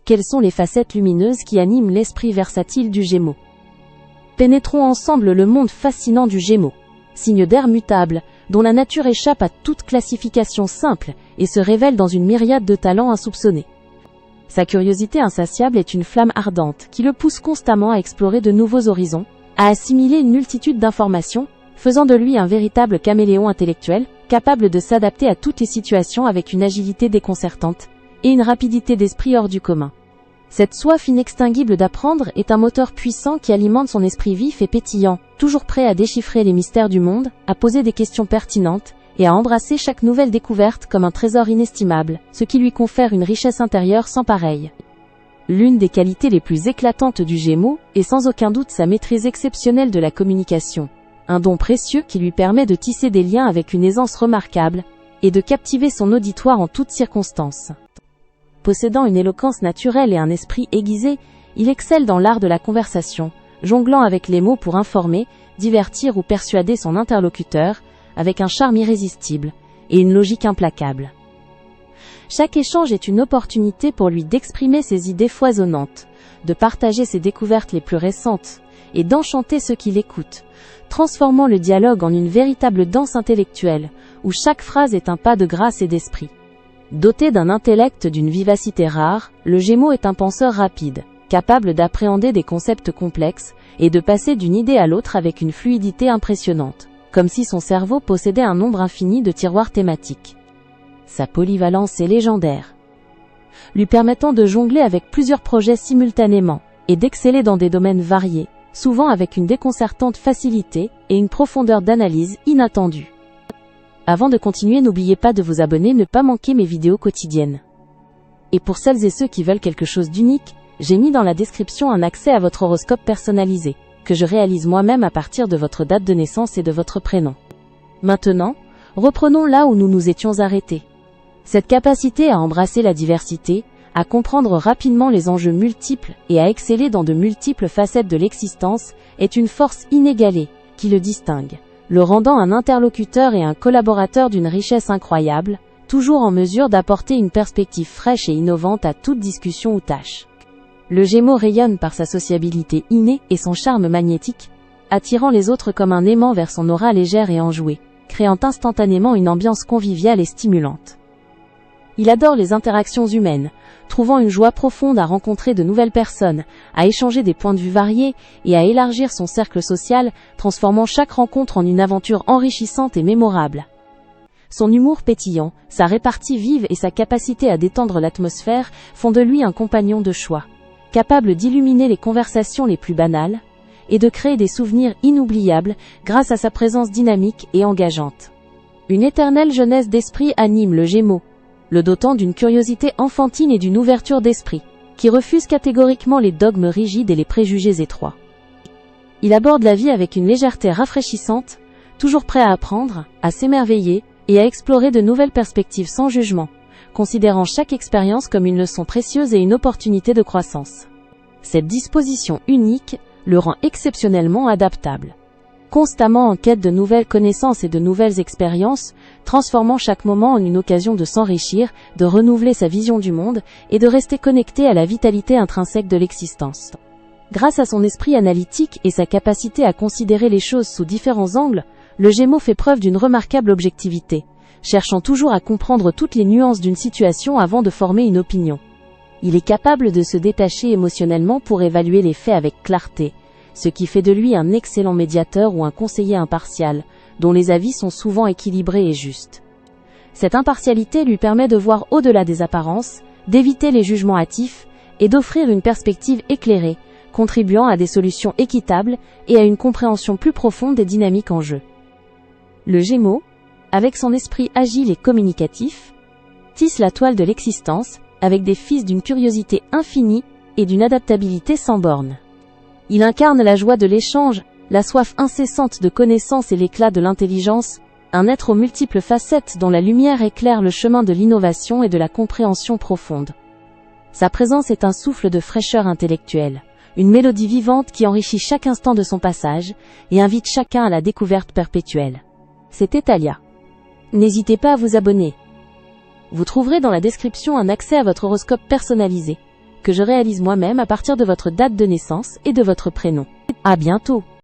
Quelles sont les facettes lumineuses qui animent l'esprit versatile du Gémeaux? Pénétrons ensemble le monde fascinant du Gémeaux. Signe d'air mutable, dont la nature échappe à toute classification simple et se révèle dans une myriade de talents insoupçonnés. Sa curiosité insatiable est une flamme ardente qui le pousse constamment à explorer de nouveaux horizons, à assimiler une multitude d'informations, faisant de lui un véritable caméléon intellectuel, capable de s'adapter à toutes les situations avec une agilité déconcertante et une rapidité d'esprit hors du commun. Cette soif inextinguible d'apprendre est un moteur puissant qui alimente son esprit vif et pétillant, toujours prêt à déchiffrer les mystères du monde, à poser des questions pertinentes et à embrasser chaque nouvelle découverte comme un trésor inestimable, ce qui lui confère une richesse intérieure sans pareille. L'une des qualités les plus éclatantes du Gémeaux est sans aucun doute sa maîtrise exceptionnelle de la communication, un don précieux qui lui permet de tisser des liens avec une aisance remarquable et de captiver son auditoire en toutes circonstances. Possédant une éloquence naturelle et un esprit aiguisé, il excelle dans l'art de la conversation, jonglant avec les mots pour informer, divertir ou persuader son interlocuteur, avec un charme irrésistible et une logique implacable. Chaque échange est une opportunité pour lui d'exprimer ses idées foisonnantes, de partager ses découvertes les plus récentes et d'enchanter ceux qui l'écoutent, transformant le dialogue en une véritable danse intellectuelle, où chaque phrase est un pas de grâce et d'esprit. Doté d'un intellect d'une vivacité rare, le Gémeaux est un penseur rapide, capable d'appréhender des concepts complexes et de passer d'une idée à l'autre avec une fluidité impressionnante, comme si son cerveau possédait un nombre infini de tiroirs thématiques. Sa polyvalence est légendaire, lui permettant de jongler avec plusieurs projets simultanément et d'exceller dans des domaines variés, souvent avec une déconcertante facilité et une profondeur d'analyse inattendue. Avant de continuer, n'oubliez pas de vous abonner, ne pas manquer mes vidéos quotidiennes. Et pour celles et ceux qui veulent quelque chose d'unique, j'ai mis dans la description un accès à votre horoscope personnalisé, que je réalise moi-même à partir de votre date de naissance et de votre prénom. Maintenant, reprenons là où nous nous étions arrêtés. Cette capacité à embrasser la diversité, à comprendre rapidement les enjeux multiples et à exceller dans de multiples facettes de l'existence est une force inégalée qui le distingue, le rendant un interlocuteur et un collaborateur d'une richesse incroyable, toujours en mesure d'apporter une perspective fraîche et innovante à toute discussion ou tâche. Le Gémeaux rayonne par sa sociabilité innée et son charme magnétique, attirant les autres comme un aimant vers son aura légère et enjouée, créant instantanément une ambiance conviviale et stimulante. Il adore les interactions humaines, trouvant une joie profonde à rencontrer de nouvelles personnes, à échanger des points de vue variés et à élargir son cercle social, transformant chaque rencontre en une aventure enrichissante et mémorable. Son humour pétillant, sa répartie vive et sa capacité à détendre l'atmosphère font de lui un compagnon de choix, capable d'illuminer les conversations les plus banales et de créer des souvenirs inoubliables grâce à sa présence dynamique et engageante. Une éternelle jeunesse d'esprit anime le Gémeaux, le dotant d'une curiosité enfantine et d'une ouverture d'esprit, qui refuse catégoriquement les dogmes rigides et les préjugés étroits. Il aborde la vie avec une légèreté rafraîchissante, toujours prêt à apprendre, à s'émerveiller et à explorer de nouvelles perspectives sans jugement, considérant chaque expérience comme une leçon précieuse et une opportunité de croissance. Cette disposition unique le rend exceptionnellement adaptable, constamment en quête de nouvelles connaissances et de nouvelles expériences, transformant chaque moment en une occasion de s'enrichir, de renouveler sa vision du monde et de rester connecté à la vitalité intrinsèque de l'existence. Grâce à son esprit analytique et sa capacité à considérer les choses sous différents angles, le Gémeaux fait preuve d'une remarquable objectivité, cherchant toujours à comprendre toutes les nuances d'une situation avant de former une opinion. Il est capable de se détacher émotionnellement pour évaluer les faits avec clarté, ce qui fait de lui un excellent médiateur ou un conseiller impartial, dont les avis sont souvent équilibrés et justes. Cette impartialité lui permet de voir au-delà des apparences, d'éviter les jugements hâtifs et d'offrir une perspective éclairée, contribuant à des solutions équitables et à une compréhension plus profonde des dynamiques en jeu. Le Gémeaux, avec son esprit agile et communicatif, tisse la toile de l'existence avec des fils d'une curiosité infinie et d'une adaptabilité sans bornes. Il incarne la joie de l'échange, la soif incessante de connaissance et l'éclat de l'intelligence, un être aux multiples facettes dont la lumière éclaire le chemin de l'innovation et de la compréhension profonde. Sa présence est un souffle de fraîcheur intellectuelle, une mélodie vivante qui enrichit chaque instant de son passage et invite chacun à la découverte perpétuelle. C'était Talia. N'hésitez pas à vous abonner. Vous trouverez dans la description un accès à votre horoscope personnalisé, que je réalise moi-même à partir de votre date de naissance et de votre prénom. À bientôt!